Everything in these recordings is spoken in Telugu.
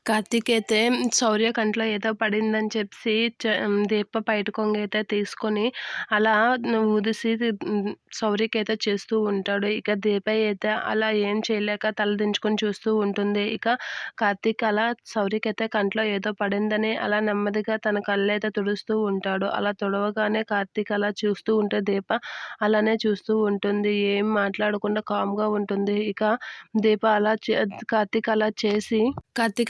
కార్తీక్ అయితే శౌర్య కంట్లో ఏదో పడిందని చెప్పి దీప పైట కొంగైతే తీసుకొని అలా ఊదిసి శౌర్యకైతే చేస్తూ ఉంటాడు. ఇక దీప అయితే అలా ఏం చేయలేక తలదించుకొని చూస్తూ ఉంటుంది. ఇక కార్తీక్ అలా శౌర్యకైతే కంట్లో ఏదో పడిందని అలా నెమ్మదిగా తన కళ్ళైతే తుడుస్తూ ఉంటాడు. అలా తుడవగానే కార్తీక్ అలా చూస్తూ ఉంటే దీప అలానే చూస్తూ ఉంటుంది. ఏం మాట్లాడకుండా కామ్‌గా ఉంటుంది. ఇక దీప అలా కార్తీక్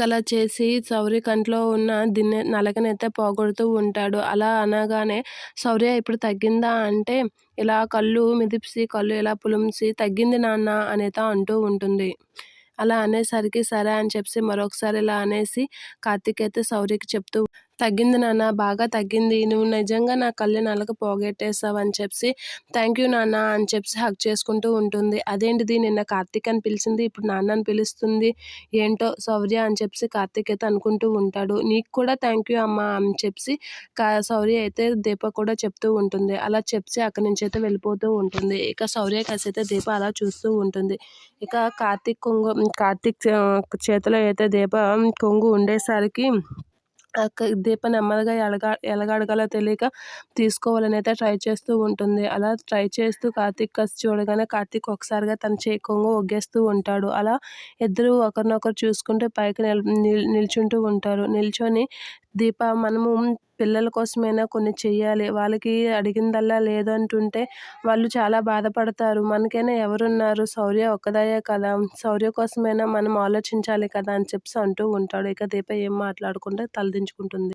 అలా చేసి శౌర్య కంట్లో ఉన్న నలకనైతే పోగొడుతూ ఉంటాడు. అలా అనగానే శౌర్య ఇప్పుడు తగ్గిందా అంటే ఇలా కళ్ళు మెదిపి కళ్ళు ఇలా పులుముసి తగ్గింది నాన్న అనేత అంటూ ఉంటుంది. అలా అనేసరికి సరే అని చెప్పి మరొకసారి ఇలా అనేసి కార్తీక్ అయితే శౌర్యకి చెప్తూ తగ్గింది నాన్న, బాగా తగ్గింది. నువ్వు నిజంగా నా కళ్ళు నలక పోగొట్టేసావు అని చెప్పి థ్యాంక్ యూ నాన్న అని చెప్పి హగ్ చేసుకుంటూ ఉంటుంది. అదేంటిది నిన్న కార్తీక్ అని పిలిచింది ఇప్పుడు నాన్న అని పిలుస్తుంది ఏంటో శౌర్య అని చెప్పి కార్తీక్ అయితే అనుకుంటూ ఉంటాడు. నీకు కూడా థ్యాంక్ యూ అమ్మ అని చెప్పి శౌర్య అయితే దీప కూడా చెప్తూ ఉంటుంది. అలా చెప్పి అక్కడి నుంచి అయితే వెళ్ళిపోతూ ఉంటుంది. ఇక శౌర్య అయితే దీప అలా చూస్తూ ఉంటుంది. ఇక కార్తీక్ చేతిలో అయితే దీప కొంగు ఉండేసరికి దీప నెమ్మదిగా ఎలాగ తెలియక తీసుకోవాలని అయితే ట్రై చేస్తూ ఉంటుంది. అలా ట్రై చేస్తూ కార్తీక్ కసి చూడగానే కార్తీక్ ఒకసారిగా తన కొంగు ఒగ్గేస్తూ ఉంటాడు. అలా ఇద్దరు ఒకరినొకరు చూసుకుంటూ పైకి నిల్చుంటూ ఉంటారు. నిల్చొని దీప మనము పిల్లల కోసమైనా కొన్ని చెయ్యాలి, వాళ్ళకి అడిగిందల్లా లేదంటుంటే వాళ్ళు చాలా బాధపడతారు. మనకైనా ఎవరున్నారు, శౌర్య ఒక్కదాయే కదా, శౌర్య కోసమైనా మనం ఆలోచించాలి కదా అని చెప్పి అంటూ ఉంటాడు. ఇక దీప ఏం మాట్లాడకుండా తలదించుకుంటుంది.